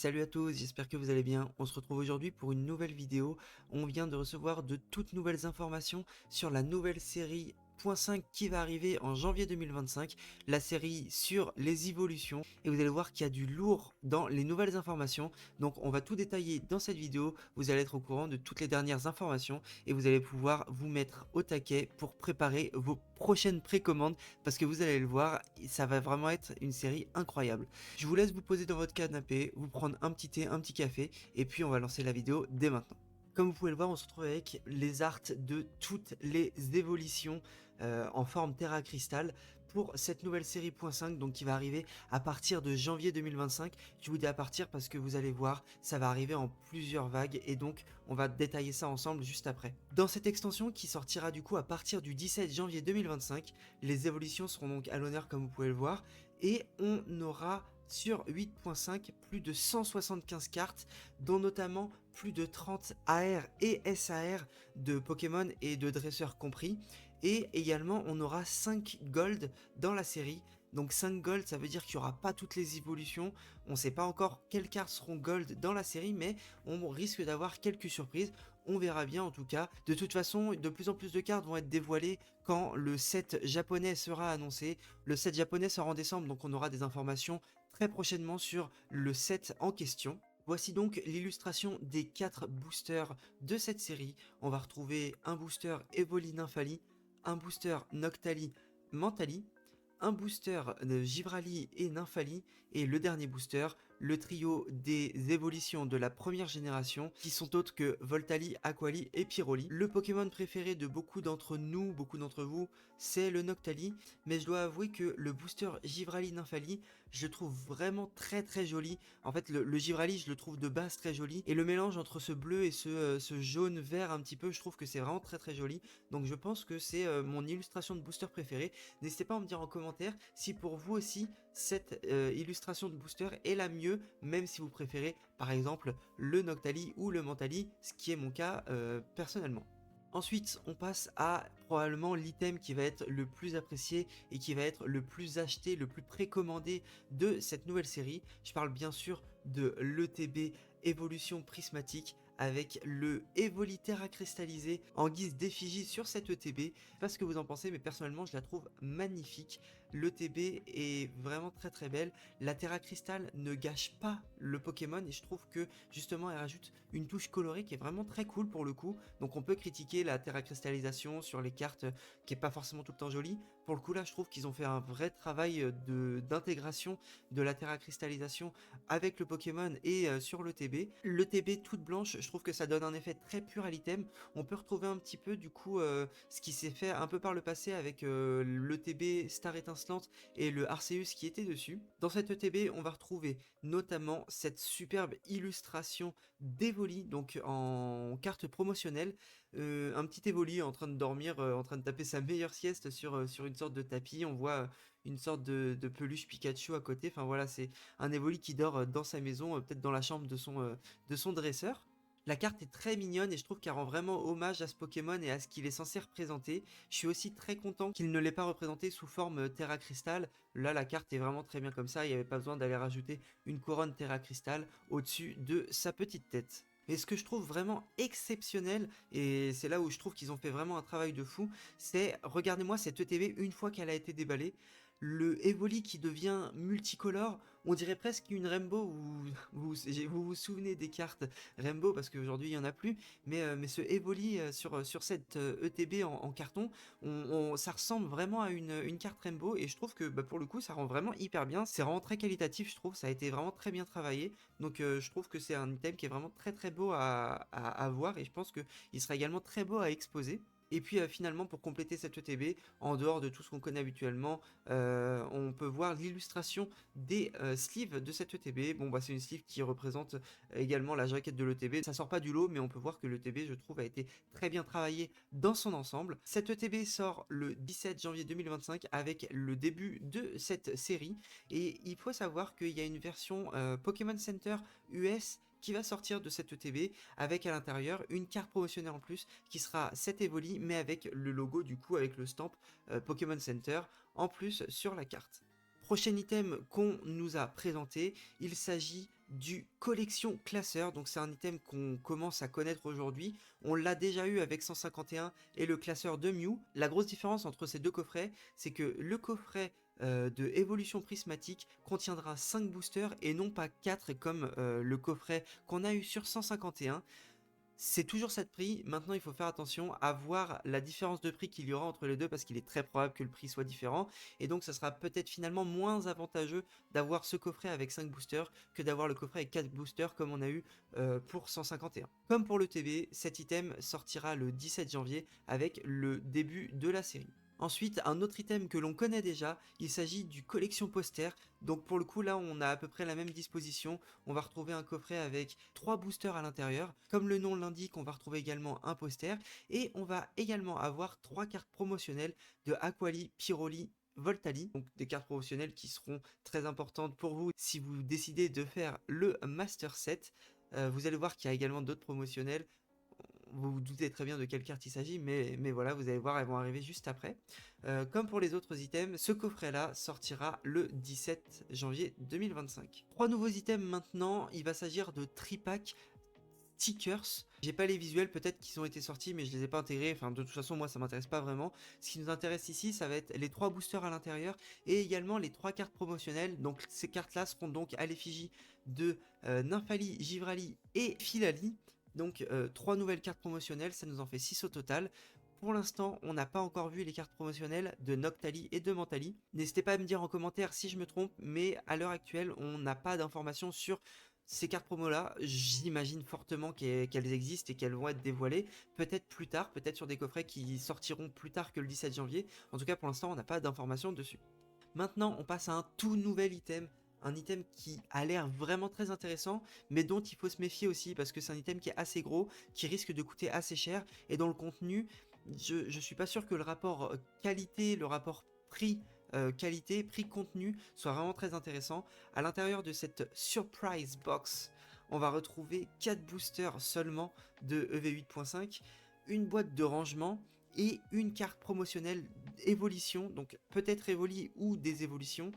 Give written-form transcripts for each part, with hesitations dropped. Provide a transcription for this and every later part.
Salut à tous, j'espère que vous allez bien. On se retrouve aujourd'hui pour une nouvelle vidéo. On vient de recevoir de toutes nouvelles informations sur la nouvelle série .5 qui va arriver en janvier 2025, la série sur les évolutions. Et vous allez voir qu'il y a du lourd dans les nouvelles informations. Donc on va tout détailler dans cette vidéo. Vous allez être au courant de toutes les dernières informations et vous allez pouvoir vous mettre au taquet pour préparer vos prochaines précommandes parce que vous allez le voir, ça va vraiment être une série incroyable. Je vous laisse vous poser dans votre canapé, vous prendre un petit thé, un petit café, et puis on va lancer la vidéo dès maintenant. Comme vous pouvez le voir, on se retrouve avec les arts de toutes les évolutions en forme Terra Crystal pour cette nouvelle série .5 donc qui va arriver à partir de janvier 2025. Je vous dis à partir parce que vous allez voir, ça va arriver en plusieurs vagues et donc on va détailler ça ensemble juste après. Dans cette extension qui sortira du coup à partir du 17 janvier 2025, les évolutions seront donc à l'honneur comme vous pouvez le voir et on aura sur 8.5 plus de 175 cartes dont notamment plus de 30 AR et SAR de Pokémon et de dresseurs compris, et également on aura 5 gold dans la série. Donc 5 gold, ça veut dire qu'il n'y aura pas toutes les évolutions, on ne sait pas encore quelles cartes seront gold dans la série, mais on risque d'avoir quelques surprises, on verra bien en tout cas. De toute façon, de plus en plus de cartes vont être dévoilées quand le set japonais sera annoncé. Le set japonais sort en décembre, donc on aura des informations très prochainement sur le set en question. Voici donc l'illustration des 4 boosters de cette série. On va retrouver un booster Evoli Nymphali, un booster Noctali Mentali, un booster de Givrali et Nymphali, et le dernier booster, le trio des évolutions de la première génération, qui sont autres que Voltali, Aquali et Pyroli. Le Pokémon préféré de beaucoup d'entre nous, beaucoup d'entre vous, c'est le Noctali, mais je dois avouer que le booster Givrali Nymphali, je le trouve vraiment très joli. En fait, le Givrali, je le trouve de base très joli, et le mélange entre ce bleu et ce jaune vert un petit peu, je trouve que c'est vraiment très joli. Donc je pense que c'est mon illustration de booster préférée. N'hésitez pas à me dire en commentaire si pour vous aussi cette illustration de booster est la mieux, même si vous préférez par exemple le Noctali ou le Mentali, ce qui est mon cas personnellement. Ensuite, on passe à probablement l'item qui va être le plus apprécié et qui va être le plus acheté, le plus précommandé de cette nouvelle série. Je parle bien sûr de l'ETB Évolution Prismatique avec le Evoliterra cristallisé en guise d'effigie sur cette ETB. Je sais pas ce que vous en pensez, mais personnellement je la trouve magnifique. L'ETB est vraiment très belle. La Terra Crystal ne gâche pas le Pokémon et je trouve que justement elle rajoute une touche colorée qui est vraiment très cool pour le coup. Donc on peut critiquer la Terra Cristallisation sur les cartes qui est pas forcément tout le temps jolie. Pour le coup là je trouve qu'ils ont fait un vrai travail d'intégration de la Terra Cristallisation avec le Pokémon et sur l'ETB. L'ETB toute blanche, je trouve que ça donne un effet très pur à l'item. On peut retrouver un petit peu du coup ce qui s'est fait un peu par le passé avec l'ETB Star Étincelante et le Arceus qui était dessus. Dans cette ETB, on va retrouver notamment cette superbe illustration d'Evoli, donc en carte promotionnelle. Un petit Evoli en train de dormir, en train de taper sa meilleure sieste sur une sorte de tapis. On voit une sorte de peluche Pikachu à côté. Enfin voilà, c'est un Evoli qui dort dans sa maison, peut-être dans la chambre de son dresseur. La carte est très mignonne et je trouve qu'elle rend vraiment hommage à ce Pokémon et à ce qu'il est censé représenter. Je suis aussi très content qu'il ne l'ait pas représenté sous forme Terra Crystal. Là, la carte est vraiment très bien comme ça, il n'y avait pas besoin d'aller rajouter une couronne Terra Crystal au-dessus de sa petite tête. Et ce que je trouve vraiment exceptionnel, et c'est là où je trouve qu'ils ont fait vraiment un travail de fou, c'est, regardez-moi cette ETB une fois qu'elle a été déballée, le Evoli qui devient multicolore, on dirait presque une Rainbow, vous vous souvenez des cartes Rainbow, parce qu'aujourd'hui il n'y en a plus, mais ce Evoli sur cette ETB en carton, ça ressemble vraiment à une carte Rainbow, et je trouve que pour le coup ça rend vraiment hyper bien, c'est vraiment très qualitatif je trouve, ça a été vraiment très bien travaillé, donc je trouve que c'est un item qui est vraiment très beau à voir, et je pense qu'il sera également très beau à exposer. Et puis finalement pour compléter cette ETB, en dehors de tout ce qu'on connaît habituellement, on peut voir l'illustration des sleeves de cette ETB. Bon c'est une sleeve qui représente également la jaquette de l'ETB. Ça sort pas du lot mais on peut voir que l'ETB je trouve a été très bien travaillé dans son ensemble. Cette ETB sort le 17 janvier 2025 avec le début de cette série. Et il faut savoir qu'il y a une version Pokémon Center US qui va sortir de cette ETB avec à l'intérieur une carte promotionnelle en plus qui sera cette Evoli mais avec le logo du coup avec le stamp Pokémon Center en plus sur la carte. Prochain item qu'on nous a présenté, il s'agit du collection classeur. Donc c'est un item qu'on commence à connaître aujourd'hui. On l'a déjà eu avec 151 et le classeur de Mew. La grosse différence entre ces deux coffrets, c'est que le coffret de évolution prismatique contiendra 5 boosters et non pas 4 comme le coffret qu'on a eu sur 151. C'est toujours ça de prix. Maintenant, il faut faire attention à voir la différence de prix qu'il y aura entre les deux parce qu'il est très probable que le prix soit différent. Et donc, ça sera peut-être finalement moins avantageux d'avoir ce coffret avec 5 boosters que d'avoir le coffret avec 4 boosters comme on a eu pour 151. Comme pour le TB, cet item sortira le 17 janvier avec le début de la série. Ensuite, un autre item que l'on connaît déjà, il s'agit du collection poster. Donc pour le coup là on a à peu près la même disposition, on va retrouver un coffret avec 3 boosters à l'intérieur. Comme le nom l'indique, on va retrouver également un poster et on va également avoir 3 cartes promotionnelles de Aquali, Pyroli, Voltali, donc des cartes promotionnelles qui seront très importantes pour vous si vous décidez de faire le Master Set. Vous allez voir qu'il y a également d'autres promotionnels. Vous vous doutez très bien de quelle carte il s'agit, mais voilà, vous allez voir, elles vont arriver juste après. Comme pour les autres items, ce coffret-là sortira le 17 janvier 2025. 3 nouveaux items maintenant, il va s'agir de Tripack stickers. J'ai pas les visuels peut-être qui ont été sortis, mais je les ai pas intégrés. Enfin, de toute façon, moi, ça m'intéresse pas vraiment. Ce qui nous intéresse ici, ça va être les 3 boosters à l'intérieur et également les 3 cartes promotionnelles. Donc, ces cartes-là seront donc à l'effigie de Nymphali, Givrali et Philali. Donc 3 nouvelles cartes promotionnelles, ça nous en fait 6 au total. Pour l'instant, on n'a pas encore vu les cartes promotionnelles de Noctali et de Mentali. N'hésitez pas à me dire en commentaire si je me trompe, mais à l'heure actuelle, on n'a pas d'informations sur ces cartes promo là. J'imagine fortement qu'elles existent et qu'elles vont être dévoilées, peut-être plus tard, peut-être sur des coffrets qui sortiront plus tard que le 17 janvier. En tout cas, pour l'instant, on n'a pas d'informations dessus. Maintenant, on passe à un tout nouvel item. Un item qui a l'air vraiment très intéressant, mais dont il faut se méfier aussi, parce que c'est un item qui est assez gros, qui risque de coûter assez cher, et dont le contenu, je suis pas sûr que le rapport qualité, le rapport prix, qualité, prix-contenu soit vraiment très intéressant. À l'intérieur de cette Surprise Box, on va retrouver 4 boosters seulement de EV8.5, une boîte de rangement, et une carte promotionnelle évolution, donc peut-être évoli ou des évolutions,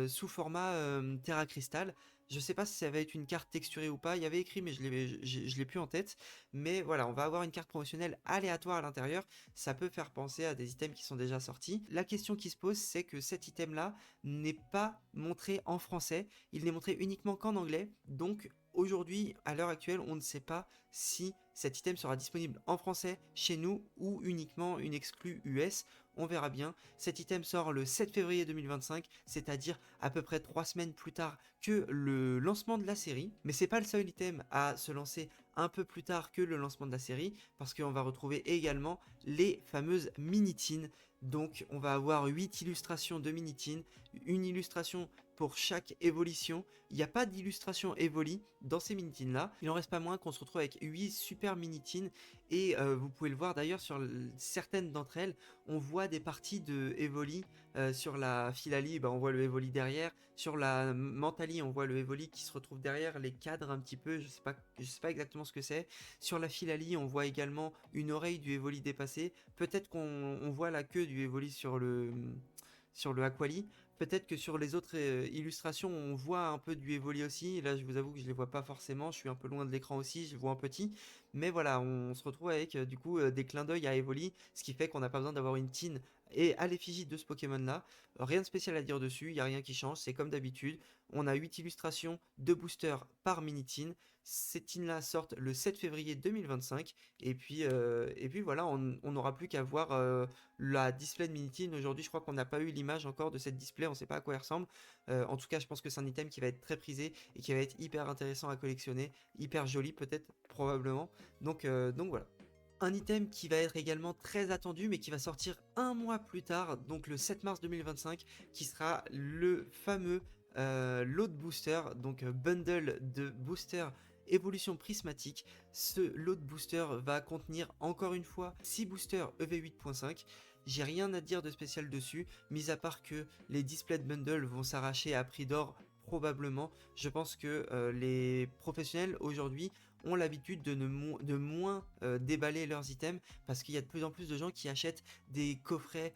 sous format Terra Crystal. Je sais pas si ça va être une carte texturée ou pas, il y avait écrit mais je l'ai plus en tête, mais voilà, on va avoir une carte promotionnelle aléatoire à l'intérieur, ça peut faire penser à des items qui sont déjà sortis. La question qui se pose, c'est que cet item là n'est pas montré en français, il n'est montré uniquement qu'en anglais, donc aujourd'hui, à l'heure actuelle, on ne sait pas si cet item sera disponible en français chez nous ou uniquement une exclue US. On verra bien. Cet item sort le 7 février 2025, c'est-à-dire à peu près 3 semaines plus tard que le lancement de la série. Mais c'est pas le seul item à se lancer un peu plus tard que le lancement de la série, parce qu'on va retrouver également les fameuses mini-tines. Donc on va avoir 8 illustrations de mini-tines, une illustration pour chaque évolution. Il n'y a pas d'illustration évoli dans ces mini-tines là. Il en reste pas moins qu'on se retrouve avec 8 super mini-tines et vous pouvez le voir d'ailleurs sur certaines d'entre elles, on voit des parties de Evoli. Sur la Philali, on voit le Evoli derrière. Sur la Mentali, on voit le Evoli qui se retrouve derrière les cadres un petit peu. Je sais pas exactement ce que c'est. Sur la Philali, on voit également une oreille du Evoli dépassée. Peut-être qu'on voit la queue du Evoli sur le Aquali. Peut-être que sur les autres illustrations, on voit un peu du Evoli aussi. Là, je vous avoue que je les vois pas forcément. Je suis un peu loin de l'écran aussi, je vois un petit. Mais voilà, on se retrouve avec du coup des clins d'œil à Evoli, ce qui fait qu'on n'a pas besoin d'avoir une tine et à l'effigie de ce Pokémon là. Rien de spécial à dire dessus, il n'y a rien qui change, c'est comme d'habitude. On a 8 illustrations de boosters par mini tine. Ces tines là sortent le 7 février 2025 et puis voilà, on n'aura plus qu'à voir la display de mini tine. Aujourd'hui, je crois qu'on n'a pas eu l'image encore de cette display, on ne sait pas à quoi elle ressemble. En tout cas, je pense que c'est un item qui va être très prisé et qui va être hyper intéressant à collectionner, hyper joli peut-être, probablement. Donc voilà. Un item qui va être également très attendu mais qui va sortir un mois plus tard, donc le 7 mars 2025, qui sera le fameux lot de booster, donc bundle de booster évolution prismatique. Ce lot de booster va contenir encore une fois 6 boosters EV8.5. J'ai rien à dire de spécial dessus, mis à part que les displays de bundle vont s'arracher à prix d'or probablement. Je pense que les professionnels aujourd'hui ont l'habitude de moins déballer leurs items parce qu'il y a de plus en plus de gens qui achètent des coffrets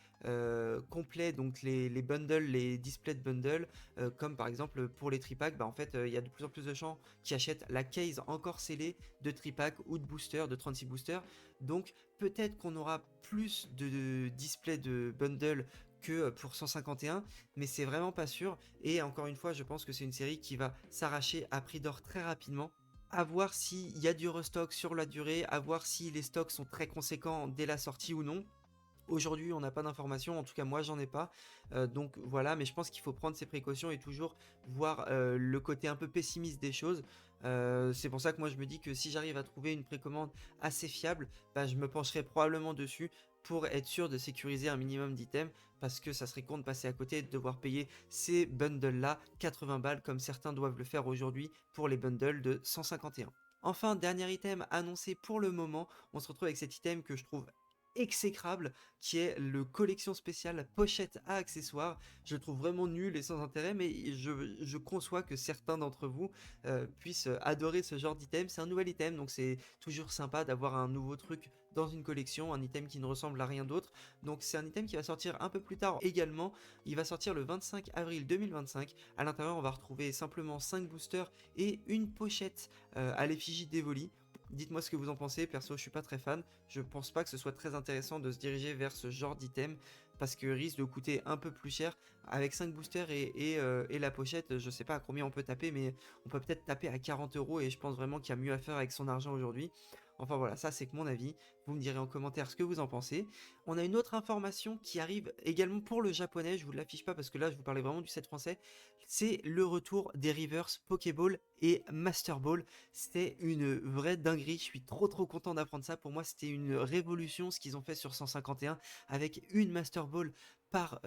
complets, donc les bundles, les display de bundles, comme par exemple pour les tripacks, bah en fait il y a de plus en plus de gens qui achètent la case encore scellée de tripack ou de booster, de 36 boosters. Donc peut-être qu'on aura plus de display de bundle que pour 151, mais c'est vraiment pas sûr. Et encore une fois, je pense que c'est une série qui va s'arracher à prix d'or très rapidement. À voir s'il y a du restock sur la durée, à voir si les stocks sont très conséquents dès la sortie ou non. Aujourd'hui, on n'a pas d'informations, en tout cas moi j'en ai pas. Donc voilà, mais je pense qu'il faut prendre ses précautions et toujours voir le côté un peu pessimiste des choses. C'est pour ça que moi je me dis que si j'arrive à trouver une précommande assez fiable, bah, je me pencherai probablement dessus pour être sûr de sécuriser un minimum d'items, parce que ça serait con de passer à côté et de devoir payer ces bundles là 80 balles comme certains doivent le faire aujourd'hui pour les bundles de 151. Enfin, dernier item annoncé pour le moment, on se retrouve avec cet item que je trouve exécrable, qui est le collection spéciale pochette à accessoires. Je le trouve vraiment nul et sans intérêt, mais je conçois que certains d'entre vous puissent adorer ce genre d'item. C'est un nouvel item, donc c'est toujours sympa d'avoir un nouveau truc dans une collection, un item qui ne ressemble à rien d'autre. Donc c'est un item qui va sortir un peu plus tard également. Il va sortir le 25 avril 2025. À l'intérieur, on va retrouver simplement 5 boosters et une pochette à l'effigie d'Evoli. Dites-moi ce que vous en pensez, perso je suis pas très fan, je pense pas que ce soit très intéressant de se diriger vers ce genre d'item parce que risque de coûter un peu plus cher avec 5 boosters et la pochette, je sais pas à combien on peut taper, mais on peut peut-être taper à 40 € et je pense vraiment qu'il y a mieux à faire avec son argent aujourd'hui. Enfin voilà, ça c'est que mon avis, vous me direz en commentaire ce que vous en pensez. On a une autre information qui arrive également pour le japonais, je vous l'affiche pas parce que là je vous parlais vraiment du set français, c'est le retour des reverse Pokéball et Master Ball. C'était une vraie dinguerie, je suis trop content d'apprendre ça. Pour moi c'était une révolution ce qu'ils ont fait sur 151 avec une Master Ball par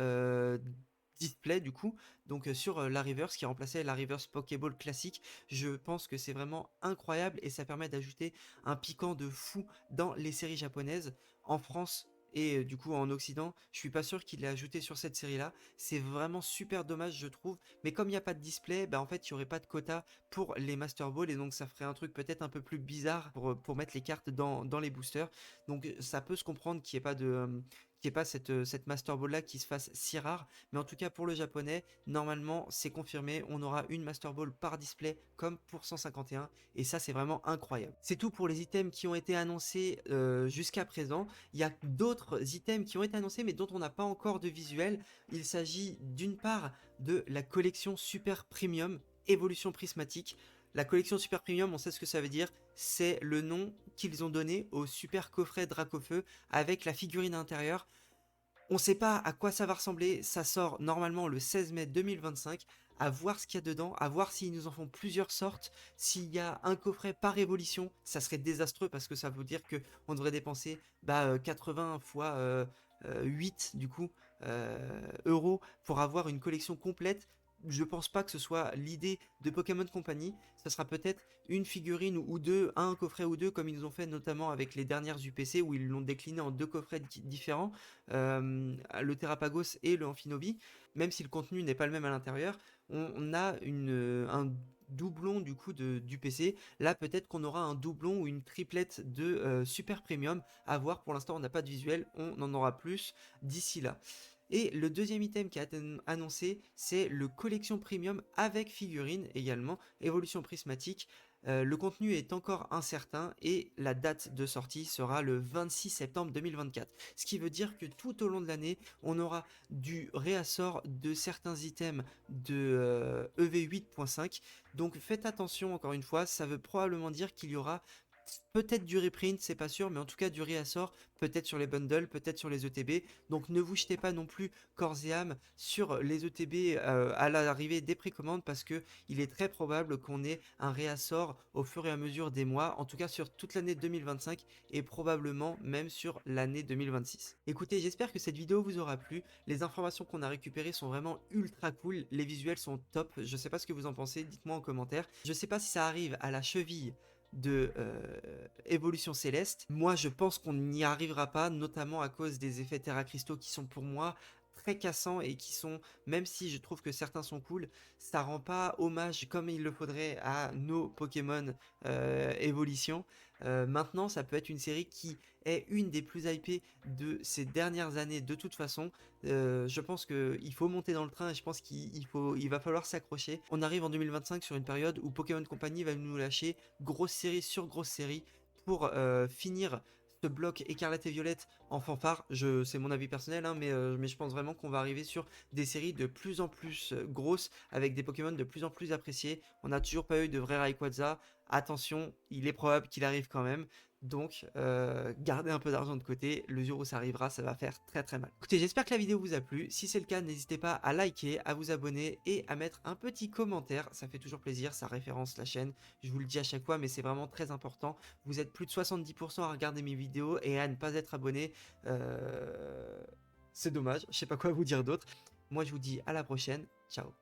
display du coup, donc sur la reverse qui remplaçait la reverse Pokéball classique. Je pense que c'est vraiment incroyable et ça permet d'ajouter un piquant de fou dans les séries japonaises. En France et du coup en Occident, je suis pas sûr qu'il l'ait ajouté sur cette série là. C'est vraiment super dommage je trouve, mais comme il n'y a pas de display, bah en fait il n'y aurait pas de quota pour les Master Ball et donc ça ferait un truc peut-être un peu plus bizarre pour mettre les cartes dans les boosters. Donc ça peut se comprendre qu'il n'y ait pas de qu'il n'y ait pas cette Master Ball là qui se fasse si rare, mais en tout cas pour le japonais, normalement c'est confirmé, on aura une Master Ball par display comme pour 151 et ça c'est vraiment incroyable. C'est tout pour les items qui ont été annoncés jusqu'à présent. Il y a d'autres items qui ont été annoncés mais dont on n'a pas encore de visuel. Il s'agit d'une part de la collection Super Premium Évolution Prismatique. La collection Super Premium, on sait ce que ça veut dire, c'est le nom qu'ils ont donné au super coffret Dracofeu avec la figurine intérieure. On sait pas à quoi ça va ressembler, ça sort normalement le 16 mai 2025, à voir ce qu'il y a dedans, à voir s'ils nous en font plusieurs sortes, s'il y a un coffret par évolution, ça serait désastreux parce que ça veut dire que on devrait dépenser 80 fois 8 du coup euros pour avoir une collection complète. Je pense pas que ce soit l'idée de Pokémon Company, ce sera peut-être une figurine ou deux, un coffret ou deux comme ils nous ont fait notamment avec les dernières UPC où ils l'ont décliné en deux coffrets différents, le Terrapagos et le Amphinobi, même si le contenu n'est pas le même à l'intérieur, on a un doublon du coup du PC. Là peut-être qu'on aura un doublon ou une triplette de super premium à voir. Pour l'instant on n'a pas de visuel, on en aura plus d'ici là. Et le deuxième item qui a été annoncé, c'est le collection premium avec figurine également, évolution prismatique. Le contenu est encore incertain et la date de sortie sera le 26 septembre 2024. Ce qui veut dire que tout au long de l'année, on aura du réassort de certains items de EV8.5. Donc faites attention encore une fois, ça veut probablement dire qu'il y aura peut-être du reprint, c'est pas sûr, mais en tout cas du réassort, peut-être sur les bundles, peut-être sur les ETB. Donc ne vous jetez pas non plus corps et âme sur les ETB à l'arrivée des précommandes parce que il est très probable qu'on ait un réassort au fur et à mesure des mois, en tout cas sur toute l'année 2025 et probablement même sur l'année 2026. Écoutez, j'espère que cette vidéo vous aura plu. Les informations qu'on a récupérées sont vraiment ultra cool, les visuels sont top. Je sais pas ce que vous en pensez, dites-moi en commentaire. Je sais pas si ça arrive à la cheville de Évolution Céleste. Moi je pense qu'on n'y arrivera pas, notamment à cause des effets Terra Cristaux qui sont pour moi très cassants et qui sont, même si je trouve que certains sont cool, ça rend pas hommage comme il le faudrait à nos Pokémon Évolution. Maintenant, ça peut être une série qui est une des plus hypées de ces dernières années de toute façon. Je pense qu'il faut monter dans le train et je pense il va falloir s'accrocher. On arrive en 2025 sur une période où Pokémon Company va nous lâcher grosse série sur grosse série pour finir ce bloc Écarlate et Violette en fanfare. C'est mon avis personnel, hein, mais je pense vraiment qu'on va arriver sur des séries de plus en plus grosses avec des Pokémon de plus en plus appréciés. On n'a toujours pas eu de vrai Rayquaza. Attention, il est probable qu'il arrive quand même. Donc, gardez un peu d'argent de côté. Le jour où ça arrivera, ça va faire très très mal. Écoutez, j'espère que la vidéo vous a plu. Si c'est le cas, n'hésitez pas à liker, à vous abonner et à mettre un petit commentaire. Ça fait toujours plaisir, ça référence la chaîne. Je vous le dis à chaque fois, mais c'est vraiment très important. Vous êtes plus de 70% à regarder mes vidéos et à ne pas être abonné. C'est dommage, je sais pas quoi vous dire d'autre. Moi, je vous dis à la prochaine. Ciao.